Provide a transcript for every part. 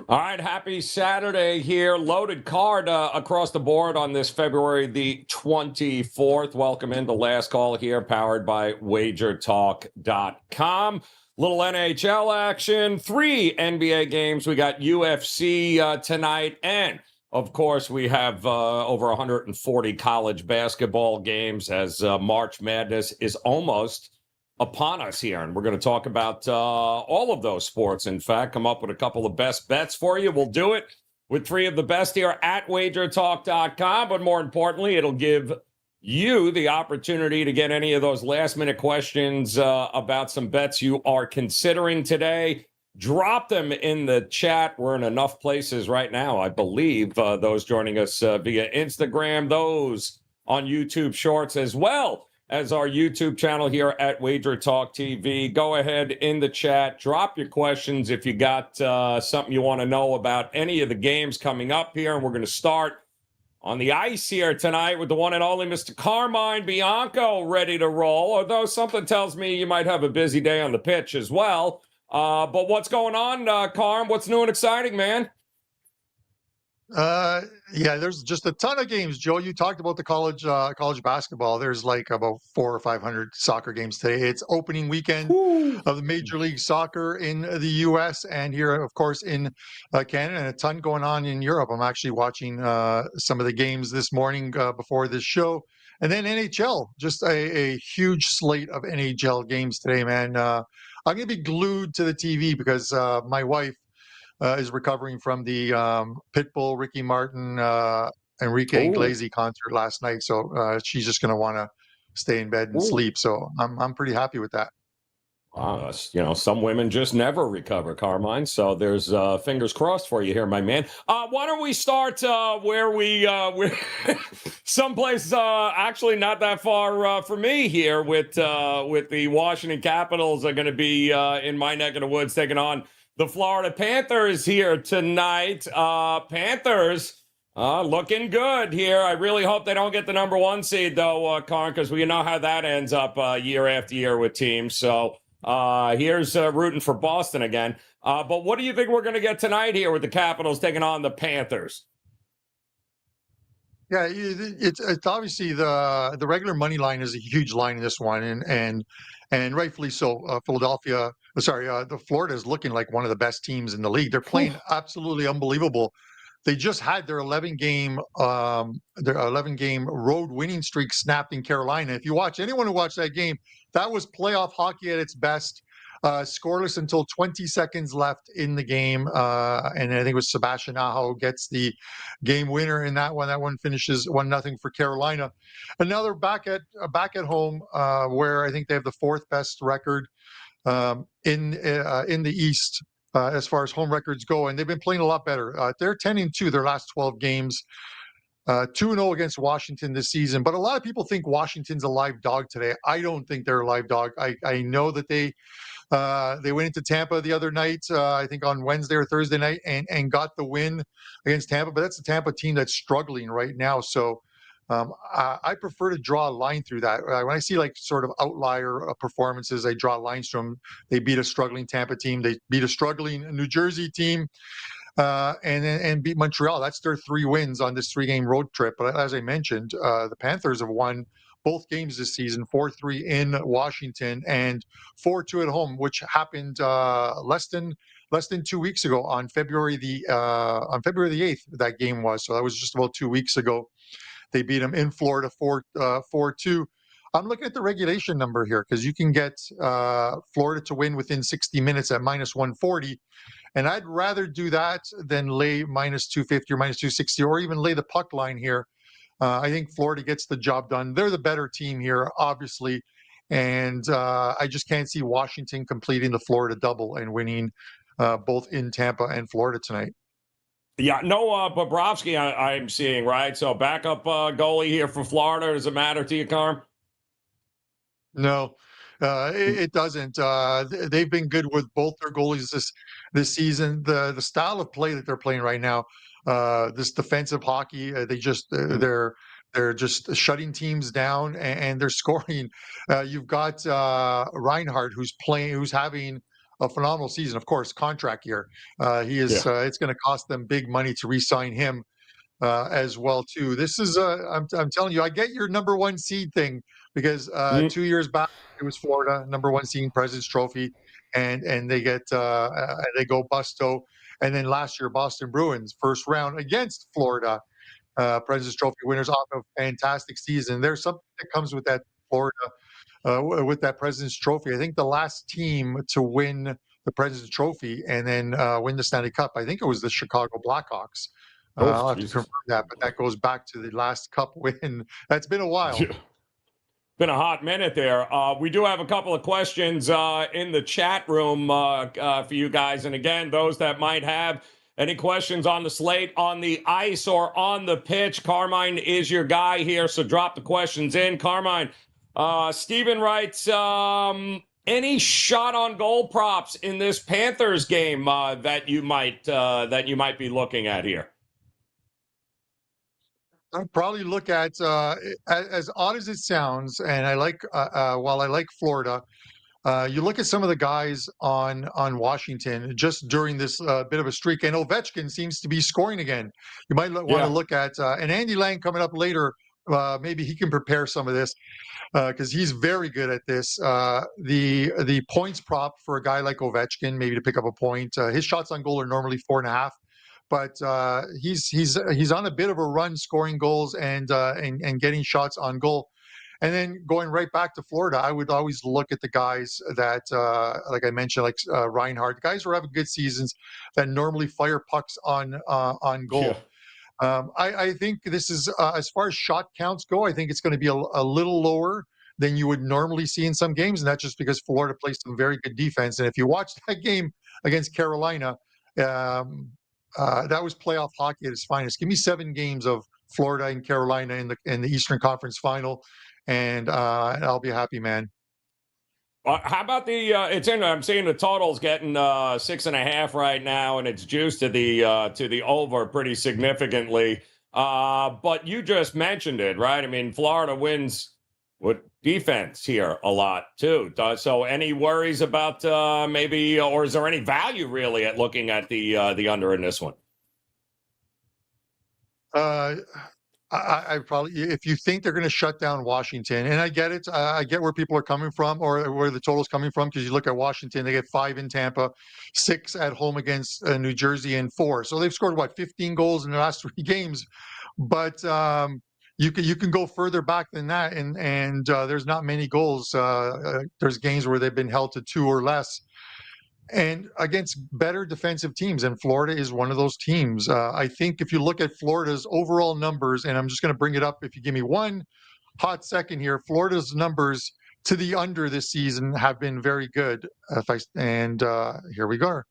All right, happy Saturday here. Loaded card across the board on this February the 24th. Welcome in the last call here, powered by WagerTalk.com. Little NHL action, 3 NBA games. We got UFC tonight, and of course, we have over 140 college basketball games as March Madness is almost upon us here, and we're going to talk about all of those sports. In fact, come up with a couple of best bets for you. We'll do it with 3 of the best here at WagerTalk.com, but more importantly, it'll give you the opportunity to get any of those last-minute questions about some bets you are considering today. Drop them in the chat. We're in enough places right now, I believe, those joining us via Instagram, those on YouTube Shorts as well as our YouTube channel here at Wager Talk TV. Go ahead in the chat. Drop your questions if you got something you want to know about any of the games coming up here. And we're going to start on the ice here tonight with the one and only Mr. Carmine Bianco ready to roll, although something tells me you might have a busy day on the pitch as well. But what's going on, Carm? What's new and exciting, man? Yeah, there's just a ton of games. Joe, you talked about the college basketball. There's like about 400 or 500 soccer games today. It's opening weekend of the Major League Soccer in the U.S. and here, of course, in Canada, and a ton going on in Europe. I'm actually watching some of the games this morning before this show. And then NHL, just a huge slate of NHL games today, man. I'm going to be glued to the TV because my wife is recovering from the Pitbull, Ricky Martin, Enrique Iglesias concert last night. So she's just going to want to stay in bed and sleep. So I'm pretty happy with that. Some women just never recover, Carmine. So there's fingers crossed for you here, my man. Why don't we start where someplace actually not that far for me here with the Washington Capitals are going to be in my neck of the woods taking on the Florida Panthers here tonight. Panthers looking good here. I really hope they don't get the number 1 seed, though, Karn, because we know how that ends up year after year with teams. So here's rooting for Boston again. But what do you think we're going to get tonight here with the Capitals taking on the Panthers? Yeah, it's obviously the regular money line is a huge line in this one, and rightfully so. The Florida is looking like one of the best teams in the league. They're playing absolutely unbelievable. They just had their 11-game road winning streak snapped in Carolina. If you watch, anyone who watched that game, that was playoff hockey at its best. Scoreless until 20 seconds left in the game, and I think it was Sebastian Aho gets the game winner in that one. That one finishes 1-0 for Carolina. And now they're back at home, where I think they have the 4th best record in the East as far as home records go, and they've been playing a lot better. They're 10-2 their last 12 games. 2-0 against Washington this season, but a lot of people think Washington's a live dog today. I don't think they're a live dog. I know that they went into Tampa the other night, I think on Wednesday or Thursday night, and got the win against Tampa. But that's a Tampa team that's struggling right now. So I prefer to draw a line through that. When I see like sort of outlier performances, I draw lines from. They beat a struggling Tampa team. They beat a struggling New Jersey team. And beat Montreal. That's their 3 wins on this 3-game road trip. But as I mentioned, the Panthers have won both games this season, 4-3 in Washington and 4-2 at home, which happened less than 2 weeks ago on February the 8th. That game was, so that was just about 2 weeks ago. They beat them in Florida 4-2. I'm looking at the regulation number here because you can get Florida to win within 60 minutes at -140. And I'd rather do that than lay -250 or -260 or even lay the puck line here. I think Florida gets the job done. They're the better team here, obviously. And I just can't see Washington completing the Florida double and winning both in Tampa and Florida tonight. Yeah, no Bobrovsky I'm seeing, right? So backup goalie here for Florida. Does it matter to you, Carm? No, it doesn't. They've been good with both their goalies this season. The style of play that they're playing right now, this defensive hockey, they're just shutting teams down and they're scoring. You've got Reinhardt who's having a phenomenal season. Of course, contract year. He is. Yeah. It's going to cost them big money to re-sign him as well too. This is. I'm telling you, I get your number one seed thing because Mm, 2 years back it was Florida number one seed President's Trophy, and they get they go busto, and then last year Boston Bruins first round against Florida. President's Trophy winners off a fantastic season. There's something that comes with that Florida with that President's Trophy. I think the last team to win the President's Trophy and then win the Stanley Cup, I think it was the Chicago Blackhawks. oh, I'll have to Jesus. confirm that, but that goes back to the last Cup win. That's been a while. Been a hot minute there. We do have a couple of questions in the chat room for you guys. And again, those that might have any questions on the slate, on the ice, or on the pitch, Carmine is your guy here. So drop the questions in. Carmine, Steven writes, any shot on goal props in this Panthers game that you might be looking at here? I'd probably look at as odd as it sounds, and I like while I like Florida, you look at some of the guys on Washington just during this bit of a streak, and Ovechkin seems to be scoring again. You might want to look at and Andy Lang coming up later. Maybe he can prepare some of this because he's very good at this. The points prop for a guy like Ovechkin, maybe to pick up a point. His shots on goal are normally 4.5. But he's on a bit of a run, scoring goals and getting shots on goal. And then going right back to Florida, I would always look at the guys that, like I mentioned, like Reinhardt, guys who are having good seasons that normally fire pucks on goal. Yeah. I think this is as far as shot counts go. I think it's going to be a little lower than you would normally see in some games, and that's just because Florida plays some very good defense. And if you watch that game against Carolina. That was playoff hockey at its finest. Give me 7 games of Florida and Carolina in the Eastern Conference Final, and I'll be a happy man. How about the? I'm seeing the totals getting 6.5 right now, and it's juiced to the over pretty significantly. But you just mentioned it, right? I mean, Florida wins with defense here a lot too. So, any worries about maybe, or is there any value really at looking at the under in this one? I probably, if you think they're going to shut down Washington, and I get it, I get where people are coming from or where the total's coming from, because you look at Washington, they get 5 in Tampa, 6 at home against New Jersey, and 4. So they've scored 15 goals in the last 3 games. But you can go further back than that, and there's not many goals. There's games where they've been held to 2 or less, and against better defensive teams, and Florida is one of those teams. I think if you look at Florida's overall numbers, and I'm just going to bring it up if you give me one hot second here, Florida's numbers to the under this season have been very good. Here we go.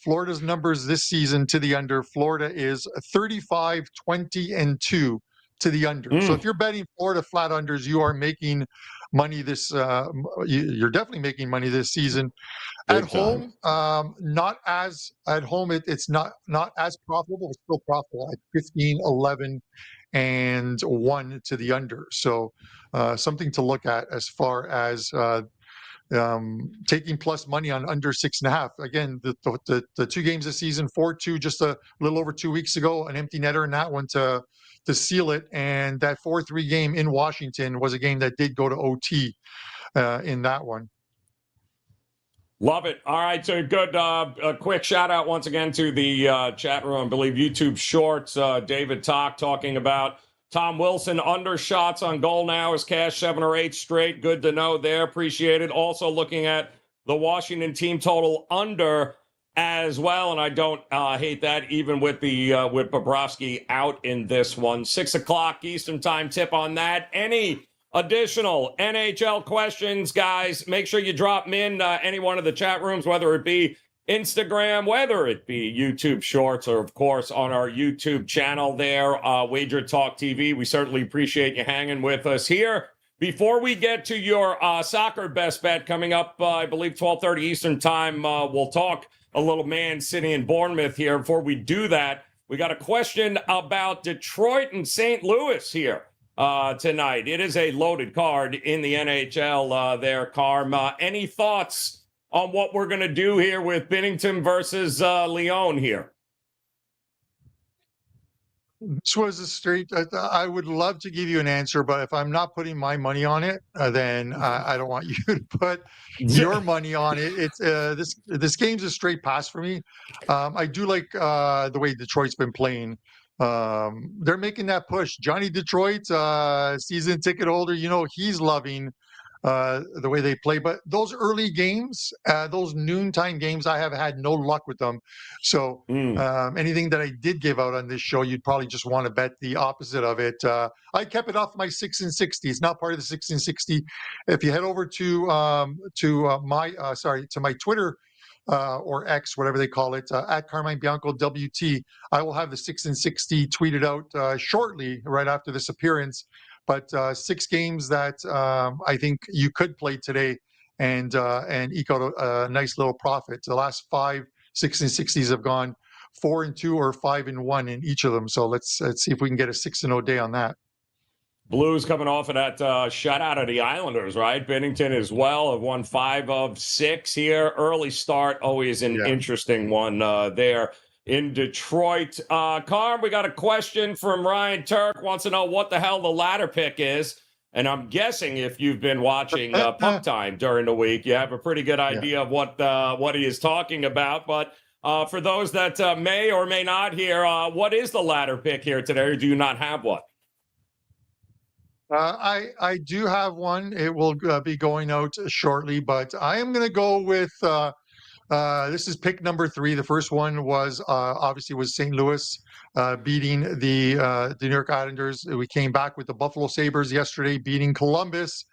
Florida's numbers this season to the under. Florida is 35, 20, and 2 to the under. So if you're betting Florida flat unders, you are making money this. You're definitely making money this season. At home, not as at home. It's not as profitable. It's still profitable at 15, 11, and 1 to the under. So something to look at as far as taking plus money on under 6.5. Again, the 2 games this season, 4-2, just a little over 2 weeks ago, an empty netter in that one to seal it. And that 4-3 game in Washington was a game that did go to OT in that one. Love it. All right, so good. A quick shout out once again to the chat room. I believe YouTube Shorts. David talking about Tom Wilson under shots on goal now is cash 7 or 8 straight. Good to know there. Appreciate it. Also looking at the Washington team total under as well, and I don't hate that even with with Bobrovsky out in this one. 6 o'clock Eastern time tip on that. Any additional NHL questions, guys, make sure you drop them in any one of the chat rooms, whether it be Instagram, whether it be YouTube Shorts, or, of course, on our YouTube channel there, WagerTalk TV. We certainly appreciate you hanging with us here. Before we get to your soccer best bet coming up, I believe 12:30 Eastern time, we'll talk a little Man City and Bournemouth here. Before we do that, we got a question about Detroit and St. Louis here tonight. It is a loaded card in the NHL there, Carm. Any thoughts on what we're going to do here with Binnington versus Leon here? This was a straight. I would love to give you an answer, but if I'm not putting my money on it, then I don't want you to put your money on it. It's this game's a straight pass for me. I do like the way Detroit's been playing. They're making that push. Johnny Detroit, season ticket holder, he's loving the way they play. But those early games, those noontime games, I have had no luck with them. So anything that I did give out on this show, you'd probably just want to bet the opposite of it. I kept it off my 6 and 60. It's not part of the 6 and 60. If you head over to my Twitter or X, whatever they call it, at Carmine Bianco WT, I will have the 6 and 60 tweeted out shortly, right after this appearance. But 6 games that I think you could play today and eke out a nice little profit. The last 5 6 and 60s have gone 4 and 2 or 5 and 1 in each of them. So let's see if we can get a 6 and 0 day on that. Blues coming off of that shutout of the Islanders, right? Binnington as well have won 5 of 6 here. Early start, always an interesting one there in Detroit. Carm, we got a question from Ryan Turk. Wants to know what the hell the ladder pick is. And I'm guessing if you've been watching Puck Time during the week, you have a pretty good idea of what he is talking about. But for those that may or may not hear, what is the ladder pick here today, or do you not have one? I do have one. It will be going out shortly, but I am going to go with this is pick number 3. The first one was obviously was St. Louis beating the New York Islanders. We came back with the Buffalo Sabres yesterday beating Columbus.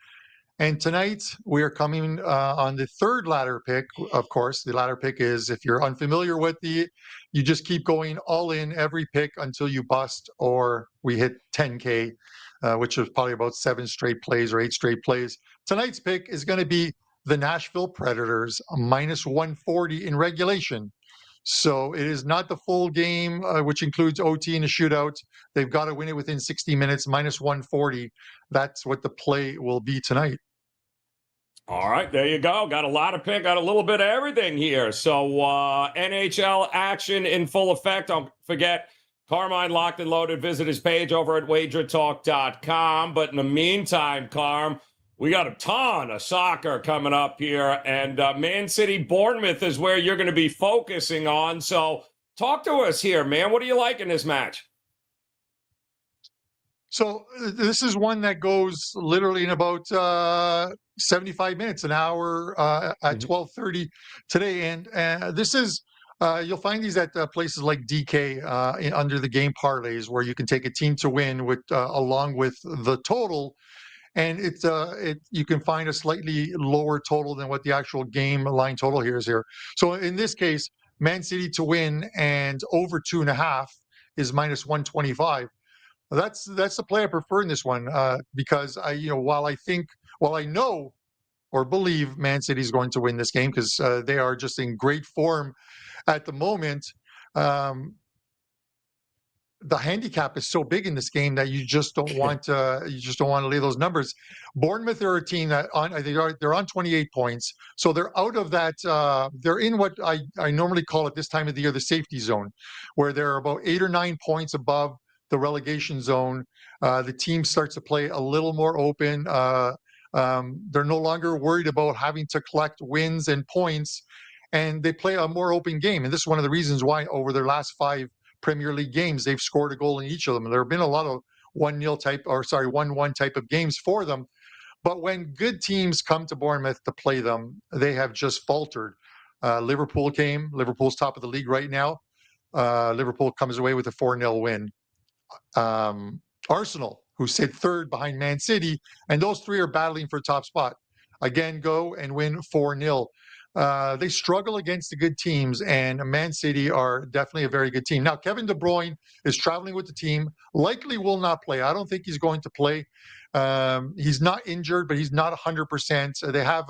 And tonight we are coming on the third ladder pick. Of course, the ladder pick is, if you're unfamiliar with you just keep going all in every pick until you bust or we hit 10K, which is probably about 7 straight plays or 8 straight plays. Tonight's pick is going to be the Nashville Predators minus 140 in regulation. So it is not the full game, which includes OT and a shootout. They've got to win it within 60 minutes, minus 140. That's what the play will be tonight. All right, there you go. Got a lot of pick, got a little bit of everything here. So NHL action in full effect. Don't forget, Carmine locked and loaded. Visit his page over at WagerTalk.com. But in the meantime, Carm, we got a ton of soccer coming up here. And Man City Bournemouth is where you're going to be focusing on. So talk to us here, man. What do you like in this match? So this is one that goes literally in about 75 minutes, an hour at 12:30 today. And this is, you'll find these at places like DK under the game parlays, where you can take a team to win with along with the total. And you can find a slightly lower total than what the actual game line total here is here. So in this case, Man City to win and over 2.5 is minus 125. That's the play I prefer in this one because while I know or believe Man City is going to win this game because they are just in great form at the moment. The handicap is so big in this game that you just don't want to lay those numbers. Bournemouth are a team that they're on 28 points, so they're out of that. They're in what I normally call at this time of the year the safety zone, where they're about 8 or 9 points above the relegation zone. The team starts to play a little more open. They're no longer worried about having to collect wins and points, and they play a more open game. And this is one of the reasons why over their last 5 Premier League games, they've scored a goal in each of them. There have been a lot of 1-1 type of games for them. But when good teams come to Bournemouth to play them, they have just faltered. Liverpool came. Liverpool's top of the league right now. Liverpool comes away with a 4-0 win. Arsenal, who sit third behind Man City, and those 3 are battling for top spot. Again, go and win 4-0. They struggle against the good teams, and Man City are definitely a very good team. Now, Kevin De Bruyne is traveling with the team, likely will not play. I don't think he's going to play. He's not injured, but he's not 100%. They have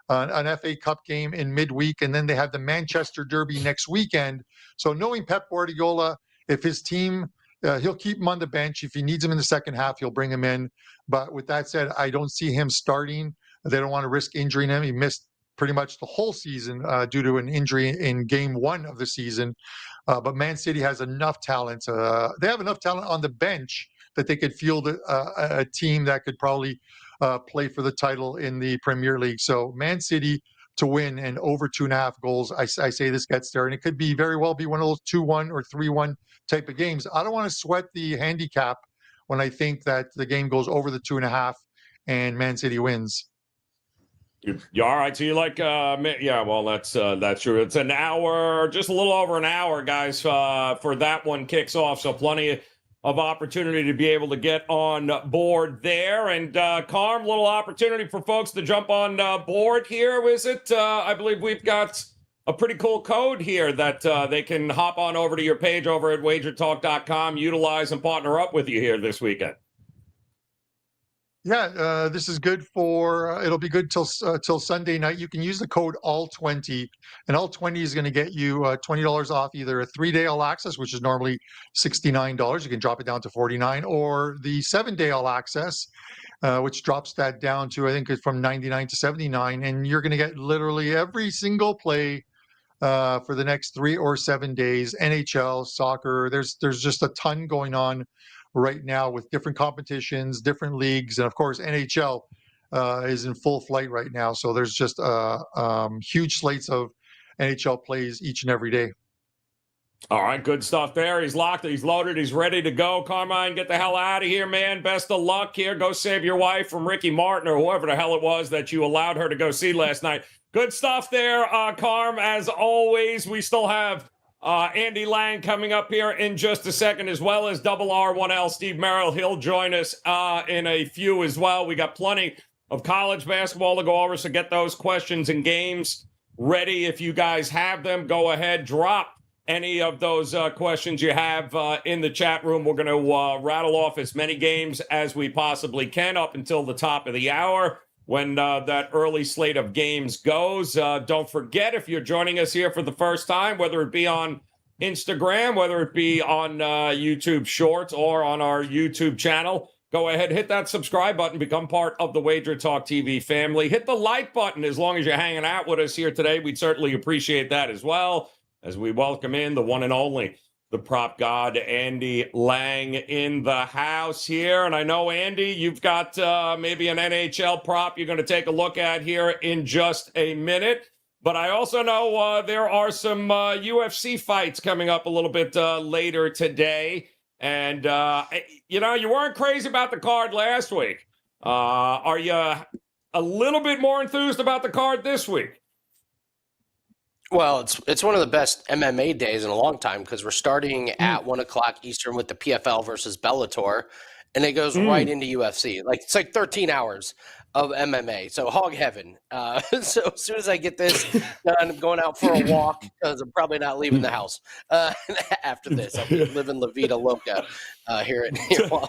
an FA Cup game in midweek, and then they have the Manchester Derby next weekend. So knowing Pep Guardiola, if his team, he'll keep him on the bench. If he needs him in the second half, he'll bring him in. But with that said, I don't see him starting. They don't want to risk injuring him. He missed pretty much the whole season due to an injury in Game 1 of the season. But Man City has enough talent. They have enough talent on the bench that they could field a team that could probably play for the title in the Premier League. So Man City to win and over 2.5 goals. I say this gets there, and it could be very well be one of those 2-1 or 3-1 type of games. I don't want to sweat the handicap when I think that the game goes over the 2.5 and Man City wins. You all right? So you like, yeah, well, that's true. It's an hour, just a little over an hour, guys, for that one kicks off. So plenty of opportunity to be able to get on board there. And Carm, little opportunity for folks to jump on board here. Is it? I believe we've got a pretty cool code here that they can hop on over to your page over at WagerTalk.com, utilize and partner up with you here this weekend. Yeah, this is good for. It'll be good till Sunday night. You can use the code ALL20, and ALL20 is going to get you $20 off either a 3-day all access, which is normally $69. You can drop it down to $49, or the 7-day all access, which drops that down to, I think it's from $99 to $79, and you're going to get literally every single play for the next 3 or 7 days. NHL, soccer. There's just a ton going on right now with different competitions, different leagues, and of course NHL is in full flight right now. So there's just huge slates of NHL plays each and every day. All right, good stuff there. He's locked, he's loaded, he's ready to go. Carmine, get the hell out of here, man. Best of luck here. Go save your wife from Ricky Martin or whoever the hell it was that you allowed her to go see last night. Good stuff there, Carm. As always, we still have Andy Lang coming up here in just a second, as well as Double R1L Steve Merrill. He'll join us in a few as well. We got plenty of college basketball to go over, so get those questions and games ready. If you guys have them, go ahead, drop any of those questions you have in the chat room. We're going to rattle off as many games as we possibly can up until the top of the hour when that early slate of games goes. Don't forget, if you're joining us here for the first time, whether it be on Instagram, whether it be on YouTube Shorts or on our YouTube channel, go ahead, hit that subscribe button, become part of the Wager Talk TV family. Hit the like button as long as you're hanging out with us here today. We'd certainly appreciate that as well, as we welcome in the one and only, the prop god, Andy Lang, in the house here. And I know, Andy, you've got maybe an NHL prop you're going to take a look at here in just a minute. But I also know there are some UFC fights coming up a little bit later today. And, you know, you weren't crazy about the card last week. Are you a little bit more enthused about the card this week? Well, it's one of the best MMA days in a long time because we're starting at 1 o'clock Eastern with the PFL versus Bellator, and it goes right into UFC. Like it's like 13 hours of MMA, so hog heaven. So as soon as I get this done, I'm going out for a walk because I'm probably not leaving the house after this. I'll be living La Vida Loca here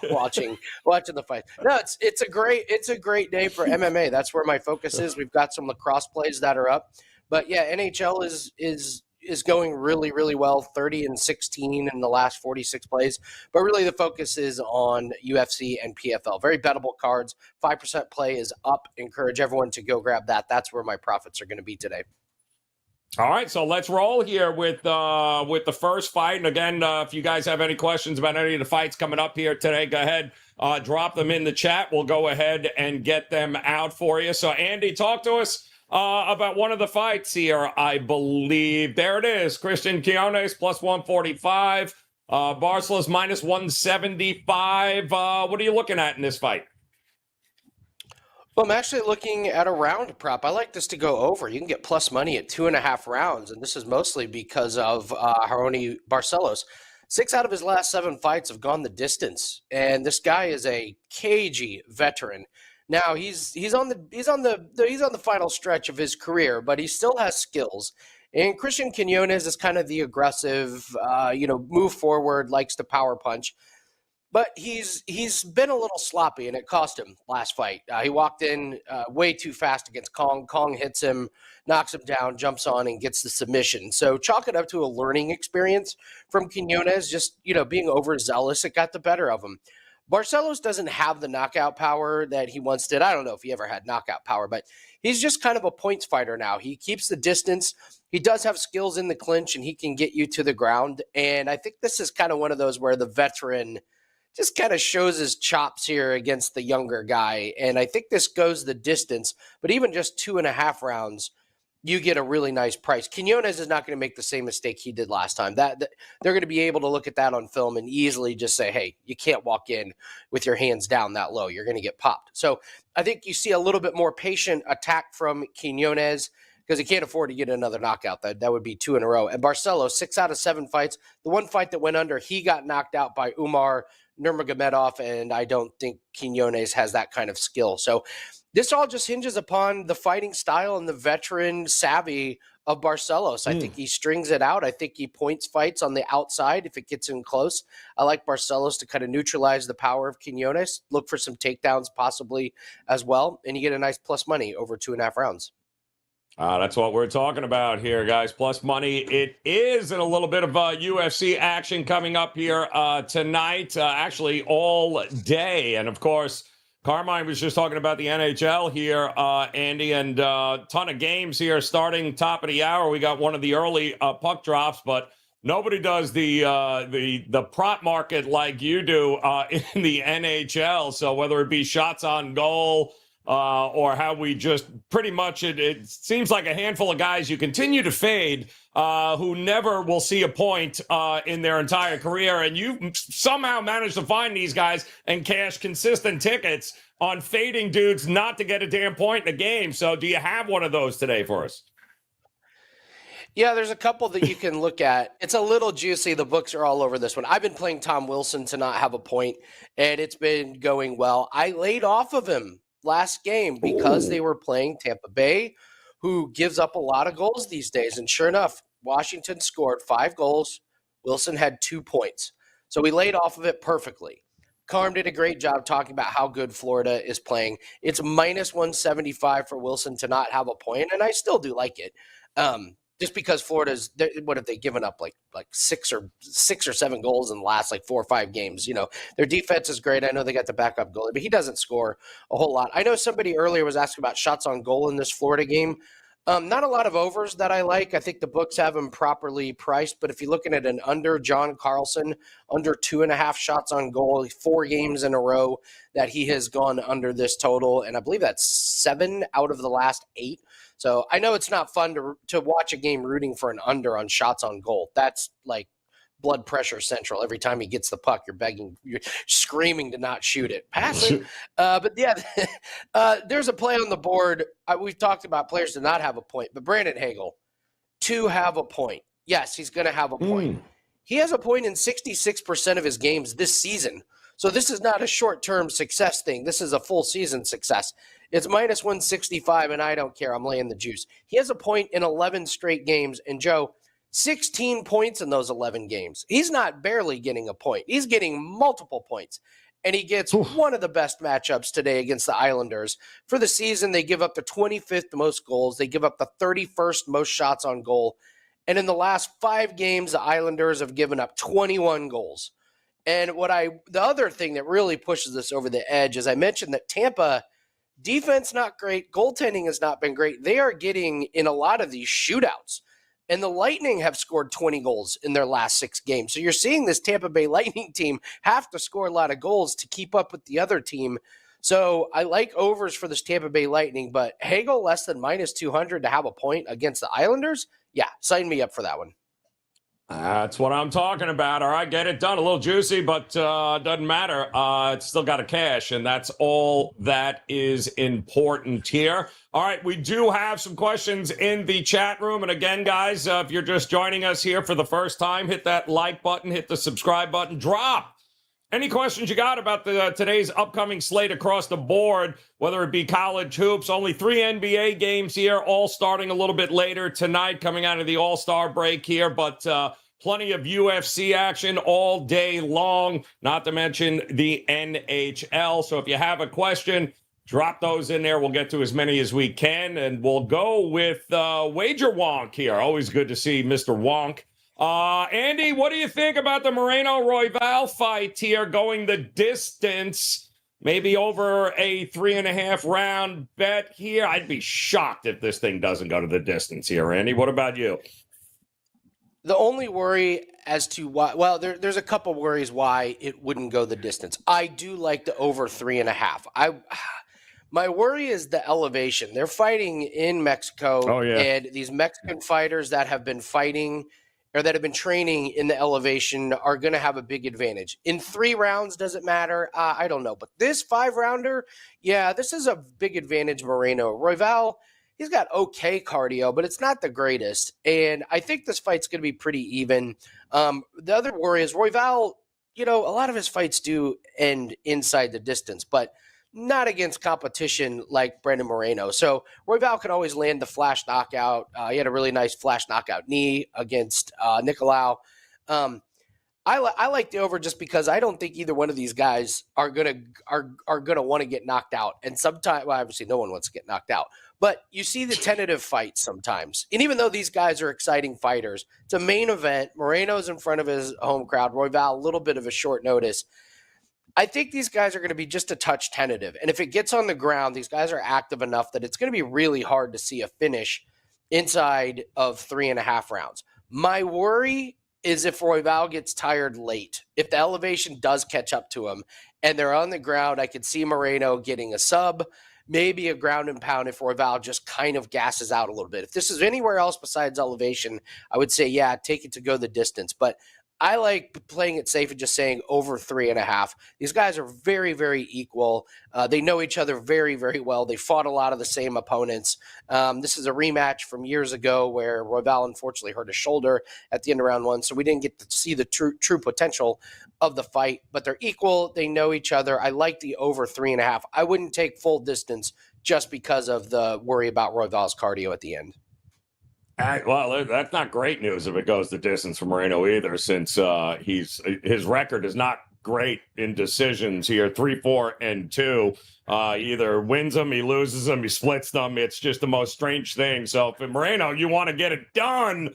watching the fight. No, it's a great day for MMA. That's where my focus is. We've got some lacrosse plays that are up. But yeah, NHL is going really, really well, 30-16 in the last 46 plays. But really the focus is on UFC and PFL. Very bettable cards. 5% play is up. Encourage everyone to go grab that. That's where my profits are going to be today. All right, so let's roll here with the first fight. And again, if you guys have any questions about any of the fights coming up here today, go ahead, drop them in the chat. We'll go ahead and get them out for you. So Andy, talk to us about one of the fights here, I believe. There it is. Christian Quiones plus 145. Barcelos minus 175. What are you looking at in this fight? Well, I'm actually looking at a round prop. I like this to go over. You can get plus money at 2.5 rounds, and this is mostly because of Haroni Barcelos. 6 out of his last 7 fights have gone the distance, and this guy is a cagey veteran. Now he's on the final stretch of his career, but he still has skills. And Christian Quinones is kind of the aggressive, move forward, likes to power punch. But he's been a little sloppy, and it cost him last fight. He walked in way too fast against Kong. Kong hits him, knocks him down, jumps on, and gets the submission. So chalk it up to a learning experience from Quinones. Just being overzealous, it got the better of him. Barcelos doesn't have the knockout power that he once did. I don't know if he ever had knockout power, but he's just kind of a points fighter now. He keeps the distance. He does have skills in the clinch, and he can get you to the ground. And I think this is kind of one of those where the veteran just kind of shows his chops here against the younger guy. And I think this goes the distance, but even just 2.5 rounds, you get a really nice price. Quinones is not going to make the same mistake he did last time. That they're going to be able to look at that on film and easily just say, hey, you can't walk in with your hands down that low. You're going to get popped. So I think you see a little bit more patient attack from Quinones because he can't afford to get another knockout. That would be 2 in a row. And Barcelos, 6 out of 7 fights. The one fight that went under, he got knocked out by Umar Nurmagomedov, and I don't think Quinones has that kind of skill. So this all just hinges upon the fighting style and the veteran savvy of Barcelos. I think he strings it out. I think he points fights on the outside if it gets in close. I like Barcelos to kind of neutralize the power of Quinones, look for some takedowns possibly as well, and you get a nice plus money over 2.5 rounds. That's what we're talking about here, guys. Plus money. It is, and a little bit of UFC action coming up here tonight, actually all day. And, of course, Carmine was just talking about the NHL here, Andy, and ton of games here starting top of the hour. We got one of the early puck drops, but nobody does the prop market like you do in the NHL. So whether it be shots on goal, or how we just pretty much, it seems like a handful of guys you continue to fade who never will see a point in their entire career. And you somehow managed to find these guys and cash consistent tickets on fading dudes not to get a damn point in a game. So do you have one of those today for us? Yeah, there's a couple that you can look at. It's a little juicy. The books are all over this one. I've been playing Tom Wilson to not have a point, and it's been going well. I laid off of him last game because they were playing Tampa Bay, who gives up a lot of goals these days. And sure enough, Washington scored 5 goals. Wilson had 2 points. So we laid off of it perfectly. Carm did a great job talking about how good Florida is playing. It's minus 175 for Wilson to not have a point, and I still do like it. Just because Florida's, what have they given up, like 6 or 7 goals in the last 4 or 5 games? You know, their defense is great. I know they got the backup goalie, but he doesn't score a whole lot. I know somebody earlier was asking about shots on goal in this Florida game. Not a lot of overs that I like. I think the books have him properly priced, but if you're looking at an under, John Carlson, under 2.5 shots on goal, 4 games in a row that he has gone under this total, and I believe that's 7 out of the last 8. So I know it's not fun to watch a game rooting for an under on shots on goal. That's like blood pressure central. Every time he gets the puck, you're screaming to not shoot it. Pass it. But yeah, there's a play on the board. We've talked about players to not have a point, but Brandon Hagel, to have a point. Yes, he's going to have a point. He has a point in 66% of his games this season. So this is not a short-term success thing. This is a full season success. It's minus 165, and I don't care. I'm laying the juice. He has a point in 11 straight games, and Joe, 16 points in those 11 games. He's not barely getting a point. He's getting multiple points, and he gets one of the best matchups today against the Islanders. For the season, they give up the 25th most goals. They give up the 31st most shots on goal. And in the last 5 games, the Islanders have given up 21 goals. And the other thing that really pushes this over the edge is I mentioned that Tampa defense not great, goaltending has not been great. They are getting in a lot of these shootouts. And the Lightning have scored 20 goals in their last 6 games. So you're seeing this Tampa Bay Lightning team have to score a lot of goals to keep up with the other team. So I like overs for this Tampa Bay Lightning, but Hagel less than minus 200 to have a point against the Islanders? Yeah, sign me up for that one. That's what I'm talking about. All right, get it done. A little juicy, but doesn't matter. It's still got a cash, and that's all that is important here. All right, we do have some questions in the chat room. And again, guys, if you're just joining us here for the first time, hit that like button, hit the subscribe button, drop any questions you got about today's upcoming slate across the board, whether it be college hoops. Only 3 NBA games here, all starting a little bit later tonight, coming out of the All-Star break here. But plenty of UFC action all day long, not to mention the NHL. So if you have a question, drop those in there. We'll get to as many as we can. And we'll go with Wager Wonk here. Always good to see Mr. Wonk Andy, what do you think about the Moreno-Royval fight here going the distance? Maybe over a 3.5 round bet here. I'd be shocked if this thing doesn't go to the distance here, Andy. What about you? The only worry as to why, well, there's a couple worries why it wouldn't go the distance. I do like the over 3.5. My worry is the elevation. They're fighting in Mexico, and these Mexican fighters that have been fighting or that have been training in the elevation are going to have a big advantage. In 3 rounds, does it matter? I don't know. But this 5-rounder, yeah, this is a big advantage, Moreno. Royval, he's got okay cardio, but it's not the greatest. And I think this fight's going to be pretty even. The other worry is Royval, a lot of his fights do end inside the distance, but not against competition like Brandon Moreno. So Royval could always land the flash knockout. He had a really nice flash knockout knee against Nicolau. I like the over just because I don't think either one of these guys are gonna want to get knocked out. And sometimes, well, obviously, no one wants to get knocked out. But you see the tentative fights sometimes. And even though these guys are exciting fighters, it's a main event. Moreno's in front of his home crowd. Royval, a little bit of a short notice. I think these guys are going to be just a touch tentative. And if it gets on the ground, these guys are active enough that it's going to be really hard to see a finish inside of 3.5 rounds. My worry is if Royval gets tired late. If the elevation does catch up to him and they're on the ground, I could see Moreno getting a sub, maybe a ground and pound if Royval just kind of gasses out a little bit. If this is anywhere else besides elevation, I would say, yeah, take it to go the distance. But I like playing it safe and just saying over 3.5. These guys are very, very equal. They know each other very, very well. They fought a lot of the same opponents. This is a rematch from years ago where Royval unfortunately hurt his shoulder at the end of round 1, so we didn't get to see the true potential of the fight. But they're equal. They know each other. I like the over 3.5. I wouldn't take full distance just because of the worry about Royval's cardio at the end. Well, that's not great news if it goes the distance for Moreno either, since his record is not great in decisions here. 3-4-2. Either wins them, he loses them, he splits them. It's just the most strange thing. So for Moreno, you want to get it done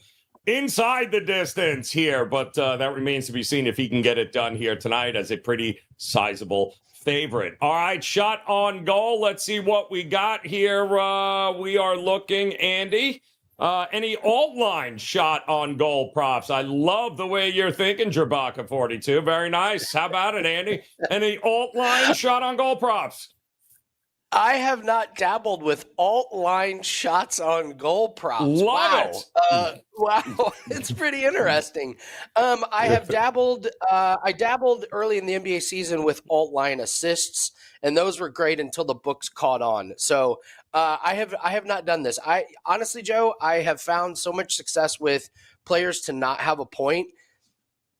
inside the distance here, but that remains to be seen if he can get it done here tonight as a pretty sizable favorite. All right, shot on goal. Let's see what we got here. We are looking, Andy. Any alt line shot on goal props? I love the way you're thinking, Jabaka 42. Very nice. How about it, Andy? Any alt line shot on goal props? I have not dabbled with alt line shots on goal props. Love it. Wow, it's pretty interesting. I have dabbled. I dabbled early in the NBA season with alt line assists, and those were great until the books caught on. So I have not done this. I honestly, Joe, I have found so much success with players to not have a point.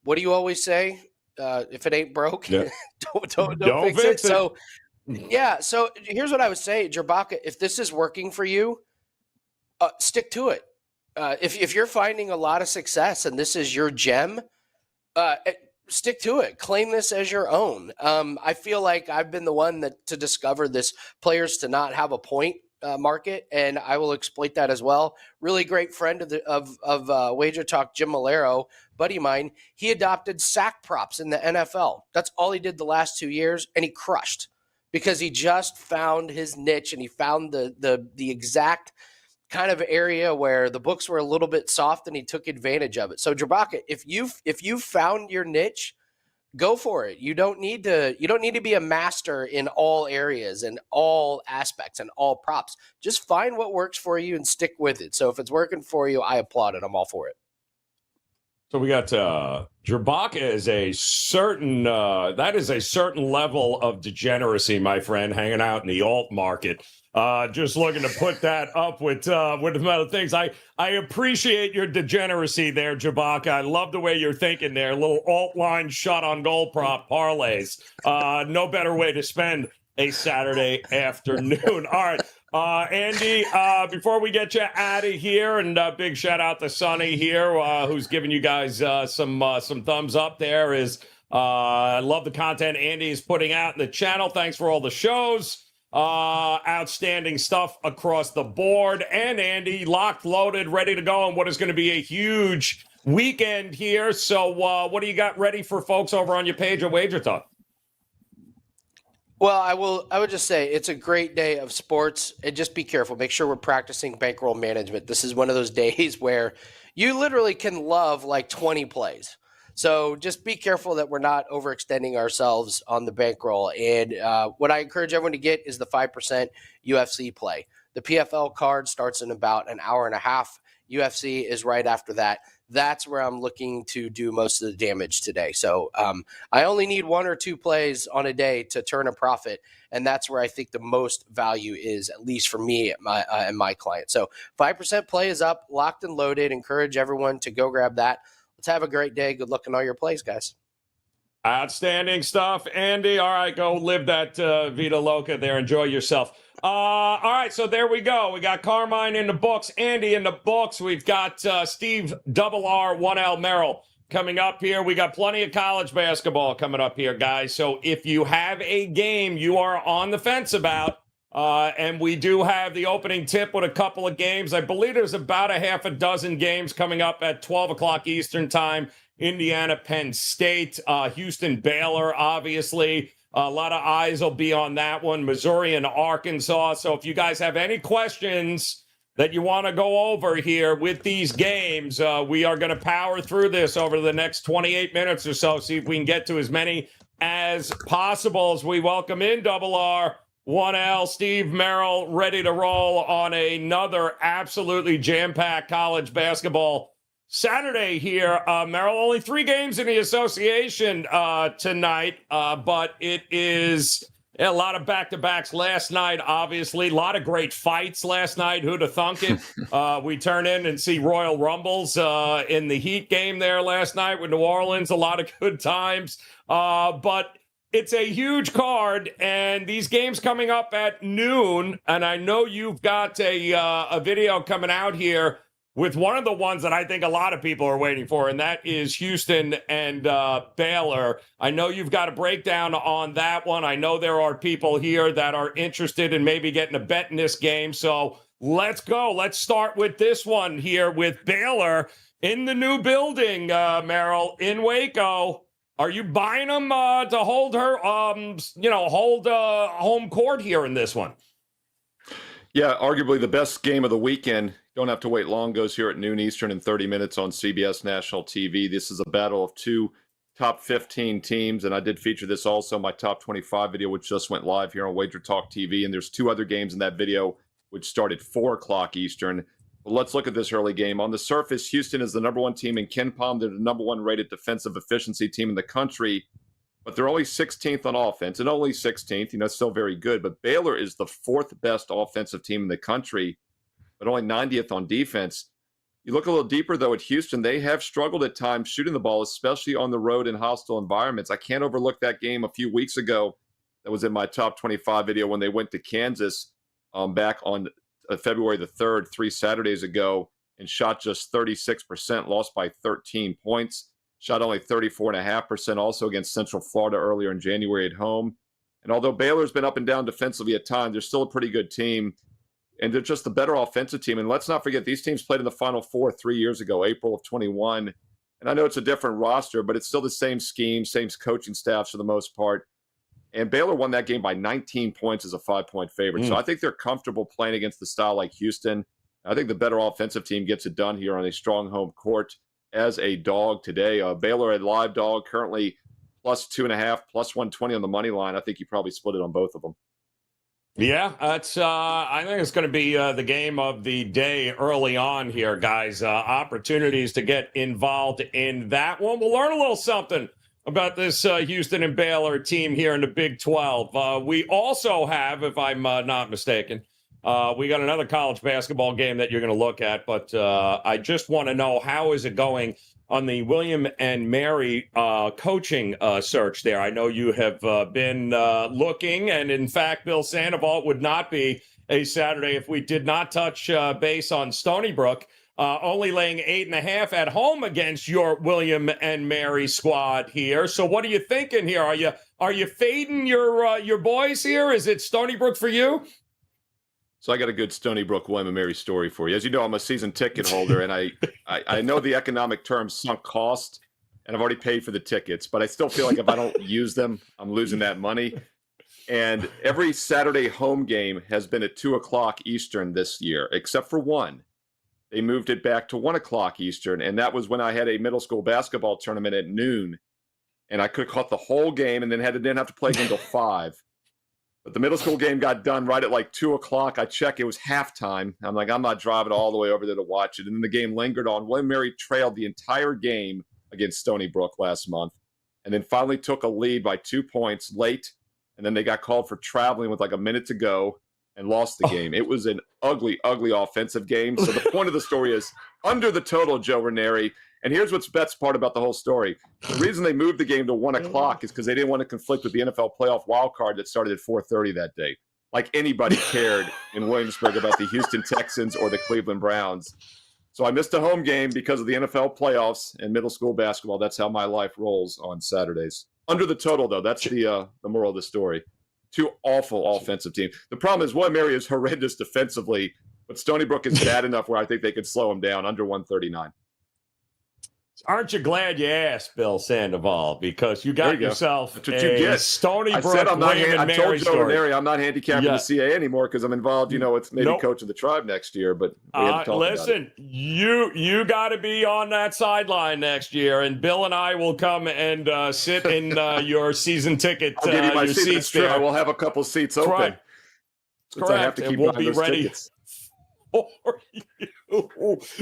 What do you always say? If it ain't broke, yeah. don't fix it. So. Yeah, so here's what I would say, Jabaka, if this is working for you, stick to it. If you're finding a lot of success and this is your gem, stick to it. Claim this as your own. I feel like I've been the one to discover this players to not have a point market, and I will exploit that as well. Really great friend of WagerTalk, Jim Malero, buddy of mine, he adopted sack props in the NFL. That's all he did the last 2 years, and he crushed. Because he just found his niche and he found the exact kind of area where the books were a little bit soft and he took advantage of it. So Jabaka, if you found your niche, go for it. You don't need to be a master in all areas and all aspects and all props. Just find what works for you and stick with it. So if it's working for you, I applaud it. I'm all for it. So we got Jabaka is a certain level of degeneracy, my friend, hanging out in the alt market. Just looking to put that up with some other things. I appreciate your degeneracy there, Jabaka. I love the way you're thinking there. A little alt line shot on goal prop parlays. No better way to spend a Saturday afternoon. All right. Andy, before we get you out of here, and big shout out to Sonny here, who's giving you guys some thumbs up there. I love the content Andy is putting out in the channel. Thanks for all the shows. Outstanding stuff across the board. And Andy, locked, loaded, ready to go on what is going to be a huge weekend here. So what do you got ready for folks over on your page at WagerTalk? Well, I would just say it's a great day of sports, and just be careful. Make sure we're practicing bankroll management. This is one of those days where you literally can love like 20 plays. So just be careful that we're not overextending ourselves on the bankroll. And what I encourage everyone to get is the 5% UFC play. The PFL card starts in about an hour and a half. UFC is right after that. That's where I'm looking to do most of the damage today. So I only need 1 or 2 plays on a day to turn a profit, and that's where I think the most value is, at least for me and my client. So 5% play is up, locked and loaded. Encourage everyone to go grab that. Let's have a great day. Good luck on all your plays, guys. Outstanding stuff, Andy. All right, go live that Vida Loca there. Enjoy yourself. All right, so there we go. We got Carmine in the books, Andy in the books. We've got Steve R1L Merrill coming up here. We got plenty of college basketball coming up here, guys. So if you have a game you are on the fence about, and we do have the opening tip with a couple of games. I believe there's about a half a dozen games coming up at 12 o'clock Eastern time. Indiana, Penn State, Houston, Baylor, obviously. A lot of eyes will be on that one. Missouri and Arkansas. So if you guys have any questions that you want to go over here with these games, we are going to power through this over the next 28 minutes or so. See if we can get to as many as possible as we welcome in R1L, Steve Merrill, ready to roll on another absolutely jam-packed college basketball Saturday here. Merrill, only 3 games in the association tonight, but it is a lot of back-to-backs last night, obviously. A lot of great fights last night. Who'd have thunk it? We turn in and see Royal Rumbles in the Heat game there last night with New Orleans. A lot of good times. But it's a huge card, and these games coming up at noon, and I know you've got a video coming out here with one of the ones that I think a lot of people are waiting for, and that is Houston and Baylor. I know you've got a breakdown on that one. I know there are people here that are interested in maybe getting a bet in this game. So let's go. Let's start with this one here with Baylor in the new building, Merrill, in Waco. Are you buying them to hold her, hold home court here in this one? Yeah, arguably the best game of the weekend. Don't have to wait long. Goes here at noon Eastern in 30 minutes on CBS National TV. This is a battle of 2 top 15 teams, and I did feature this also in my top 25 video, which just went live here on WagerTalk TV. And there's 2 other games in that video, which start at 4 o'clock Eastern. But let's look at this early game. On the surface, Houston is the number 1 team in KenPom. They're the number 1 rated defensive efficiency team in the country, but they're only 16th on offense, and only 16th. Still very good. But Baylor is the 4th best offensive team in the country, but only 90th on defense. You look a little deeper, though, at Houston. They have struggled at times shooting the ball, especially on the road in hostile environments. I can't overlook that game a few weeks ago that was in my top 25 video when they went to Kansas back on February the 3rd, 3 Saturdays ago, and shot just 36%, lost by 13 points. Shot only 34.5% also against Central Florida earlier in January at home. And although Baylor's been up and down defensively at times, they're still a pretty good team. And they're just the better offensive team. And let's not forget, these teams played in the Final Four 3 years ago, April of 21. And I know it's a different roster, but it's still the same scheme, same coaching staffs for the most part. And Baylor won that game by 19 points as a 5-point favorite. So I think they're comfortable playing against the style like Houston. I think the better offensive team gets it done here on a strong home court as a dog today. Baylor, a live dog, currently plus 2.5, plus 120 on the money line. I think you probably split it on both of them. Yeah, that's. I think it's going to be the game of the day early on here, guys. Opportunities to get involved in that one. We'll learn a little something about this Houston and Baylor team here in the Big 12. We also have, if I'm not mistaken, we got another college basketball game that you're going to look at. But I just want to know, how is it going on the William and Mary coaching search there? I know you have been looking, and in fact, Bill Sandoval, would not be a Saturday if we did not touch base on Stony Brook, only laying 8.5 at home against your William and Mary squad here. So what are you thinking here? Are you fading your boys here? Is it Stony Brook for you? So I got a good Stony Brook William and Mary story for you. As you know, I'm a season ticket holder, and I know the economic term sunk cost, and I've already paid for the tickets, but I still feel like if I don't use them, I'm losing that money. And every Saturday home game has been at 2 o'clock Eastern this year, except for one. They moved it back to 1 o'clock Eastern, and that was when I had a middle school basketball tournament at noon, and I could have caught the whole game and then didn't have to play until 5. But the middle school game got done right at like 2 o'clock. I check, it was halftime. I'm like, I'm not driving all the way over there to watch it. And then the game lingered on. William Mary trailed the entire game against Stony Brook last month, and then finally took a lead by 2 points late. And then they got called for traveling with like a minute to go and lost the game. It was an ugly, ugly offensive game. So the point of the story is under the total, Joe Raineri. And here's what's best part about the whole story. The reason they moved the game to 1 o'clock is because they didn't want to conflict with the NFL playoff wild card that started at 4:30 that day. Like anybody cared in Williamsburg about the Houston Texans or the Cleveland Browns. So I missed a home game because of the NFL playoffs and middle school basketball. That's how my life rolls on Saturdays. Under the total, though, that's the moral of the story. 2 awful offensive teams. The problem is William Mary is horrendous defensively, but Stony Brook is bad enough where I think they could slow him down under 139. Aren't you glad you asked, Bill Sandoval? Because you got yourself That's what you get. Stony Brook. I said I'm not. I told Joe Raineri I'm not handicapping the CA anymore because I'm involved. With maybe coaching the tribe next year. But we had to talk listen, about it. you got to be on that sideline next year, and Bill and I will come and sit in your season ticket. I'll give you my your seat. seats there. I will have a couple seats open. Right. Correct. I have to keep and we'll be ready tickets. For you.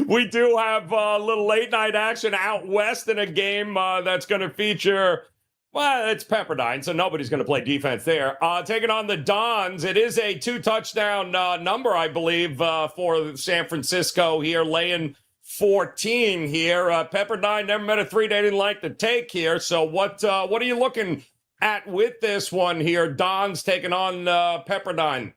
We do have a little late night action out west in a game that's going to feature, well, it's Pepperdine, so nobody's going to play defense there. Taking on the Dons, it is a 2-touchdown number, I believe, for San Francisco here, laying 14 here. Pepperdine never met a 3 they didn't like to take here. So what are you looking at with this one here? Dons taking on Pepperdine.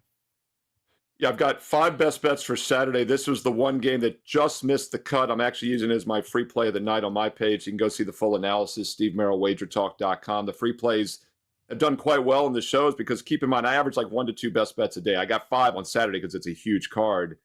Yeah, I've got 5 best bets for Saturday. This was the one game that just missed the cut. I'm actually using it as my free play of the night on my page. You can go see the full analysis, SteveMerrill, WagerTalk.com. The free plays have done quite well in the shows because keep in mind, I average like 1 to 2 best bets a day. I got 5 on Saturday because it's a huge card.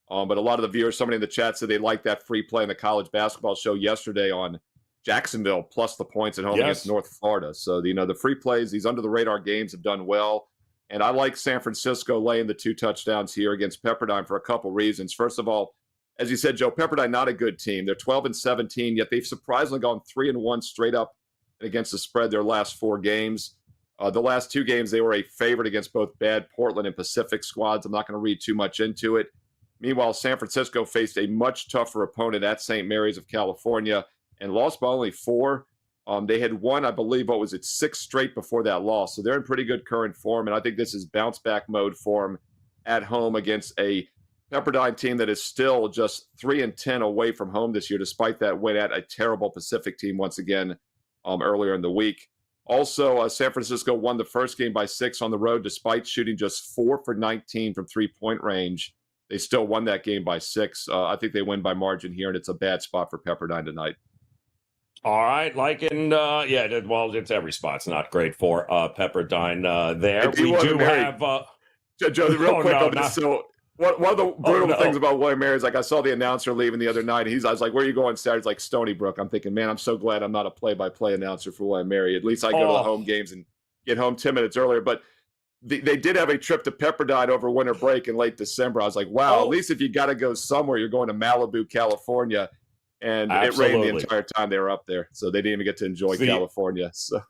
But a lot of the viewers, somebody in the chat said they liked that free play in the college basketball show yesterday on Jacksonville plus the points at home against North Florida. So, the free plays, these under-the-radar games have done well. And I like San Francisco laying the 2 touchdowns here against Pepperdine for a couple reasons. First of all, as you said, Joe, Pepperdine, not a good team. They're 12-17, yet they've surprisingly gone 3-1 straight up against the spread their last 4 games. The last 2 games, they were a favorite against both bad Portland and Pacific squads. I'm not going to read too much into it. Meanwhile, San Francisco faced a much tougher opponent at St. Mary's of California and lost by only 4. They had won, I believe, 6 straight before that loss. So they're in pretty good current form, and I think this is bounce-back mode for them at home against a Pepperdine team that is still just 3-10 away from home this year, despite that win at a terrible Pacific team once again earlier in the week. Also, San Francisco won the first game by 6 on the road, despite shooting just 4 for 19 from three-point range. They still won that game by 6. I think they win by margin here, and it's a bad spot for Pepperdine tonight. All right, it's every spot's not great for Pepperdine there. We do have Joe, real quick on this. So one of the brutal things about William Mary is like I saw the announcer leaving the other night. I was like, "Where are you going Saturday?" He's like, "Stony Brook." I'm thinking, man, I'm so glad I'm not a play-by-play announcer for William Mary. At least I go to the home games and get home 10 minutes earlier. But they did have a trip to Pepperdine over winter break in late December. I was like, wow, at least if you got to go somewhere, you're going to Malibu, California. And Absolutely. It rained the entire time they were up there. So they didn't even get to enjoy California. So